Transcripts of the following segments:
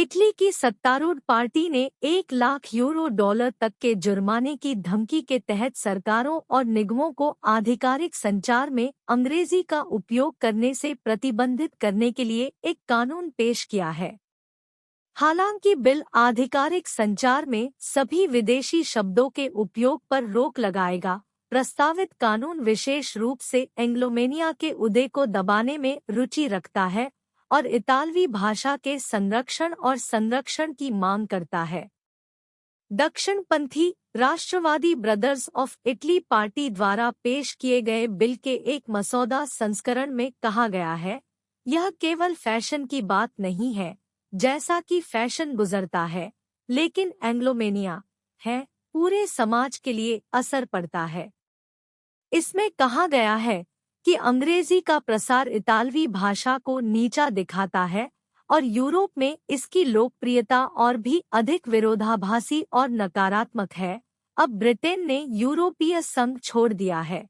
Italy की सत्तारूढ़ party ने 1 लाख $1 तक के जुर्माने की धमकी के तहत सरकारों और निगमों को आधिकारिक संचार में अंग्रेजी का उपयोग करने से प्रतिबंधित करने के लिए एक कानून पेश किया है। हालांकि बिल आधिकारिक संचार में सभी विदेशी शब्दों के उपयोग पर रोक लगाएगा। प्रस्तावित कानून विशेष रूप से एंग्लोमेनिया के उदय को दबाने में रुचि रखता है और इतालवी भाषा के संरक्षण की मांग करता है। दक्षिणपंथी राष्ट्रवादी ब्रदर्स ऑफ इटली पार्टी द्वारा पेश किए गए बिल के एक मसौदा संस्करण में कहा गया है, यह केवल फैशन की बात नहीं है, जैसा कि फैशन गुजरता है, लेकिन एंग्लोमेनिया है पूरे समाज के लिए असर पड़ता है। इसमें कहा गया है कि अंग्रेजी का प्रसार इतालवी भाषा को नीचा दिखाता है और यूरोप में इसकी लोकप्रियता और भी अधिक विरोधाभासी और नकारात्मक है। अब ब्रिटेन ने यूरोपीय संघ छोड़ दिया है।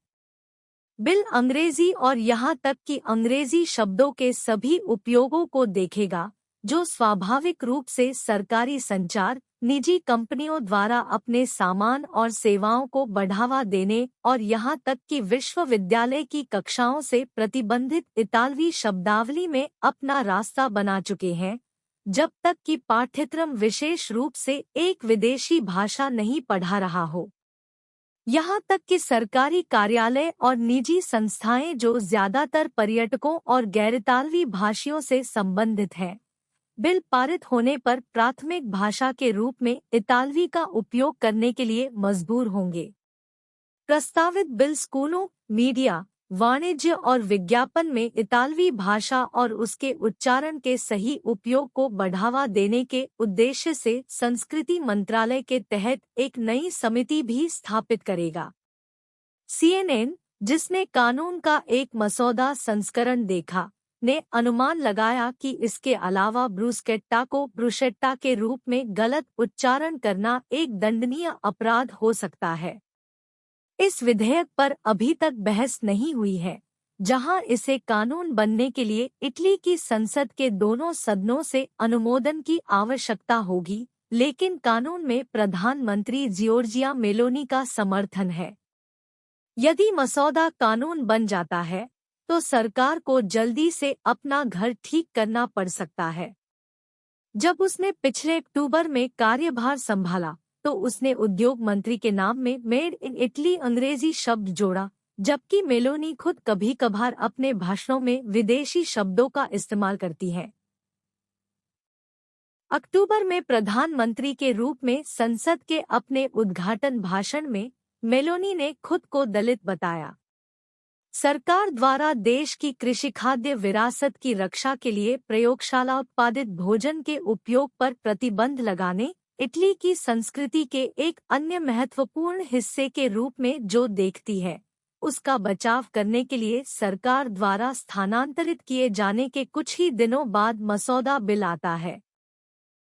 बिल अंग्रेजी और यहाँ तक कि अंग्रेजी शब्दों के सभी उपयोगों को देखेगा, जो स्वाभाविक रूप से सरकारी संचार, निजी कंपनियों द्वारा अपने सामान और सेवाओं को बढ़ावा देने और यहाँ तक कि विश्वविद्यालय की कक्षाओं से प्रतिबंधित इतालवी शब्दावली में अपना रास्ता बना चुके हैं, जब तक कि पाठ्यक्रम विशेष रूप से एक विदेशी भाषा नहीं पढ़ा रहा हो। यहाँ तक कि सरकारी कार्यालय और निजी संस्थाएं जो ज्यादातर पर्यटकों और गैर-इतालवी भाषियों से संबंधित हैं, बिल पारित होने पर प्राथमिक भाषा के रूप में इतालवी का उपयोग करने के लिए मजबूर होंगे। प्रस्तावित बिल स्कूलों, मीडिया, वाणिज्य और विज्ञापन में इतालवी भाषा और उसके उच्चारण के सही उपयोग को बढ़ावा देने के उद्देश्य से संस्कृति मंत्रालय के तहत एक नई समिति भी स्थापित करेगा। CNN, जिसने कानून का एक मसौदा संस्करण देखा, ने अनुमान लगाया कि इसके अलावा ब्रूस्केट्टा को ब्रुशेट्टा के रूप में गलत उच्चारण करना एक दंडनीय अपराध हो सकता है। इस विधेयक पर अभी तक बहस नहीं हुई है, जहां इसे कानून बनने के लिए इटली की संसद के दोनों सदनों से अनुमोदन की आवश्यकता होगी, लेकिन कानून में प्रधानमंत्री जियोर्जिया मेलोनी का समर्थन है। यदि मसौदा कानून बन जाता है तो सरकार को जल्दी से अपना घर ठीक करना पड़ सकता है। जब उसने पिछले अक्टूबर में कार्यभार संभाला तो उसने उद्योग मंत्री के नाम में मेड इन इटली अंग्रेजी शब्द जोड़ा, जबकि मेलोनी खुद कभी कभार अपने भाषणों में विदेशी शब्दों का इस्तेमाल करती है। अक्टूबर में प्रधानमंत्री के रूप में संसद के अपने उद्घाटन भाषण में मेलोनी ने खुद को दलित बताया। सरकार द्वारा देश की कृषि खाद्य विरासत की रक्षा के लिए प्रयोगशाला उत्पादित भोजन के उपयोग पर प्रतिबंध लगाने, इटली की संस्कृति के एक अन्य महत्वपूर्ण हिस्से के रूप में जो देखती है, उसका बचाव करने के लिए सरकार द्वारा स्थानांतरित किए जाने के कुछ ही दिनों बाद मसौदा बिल आता है।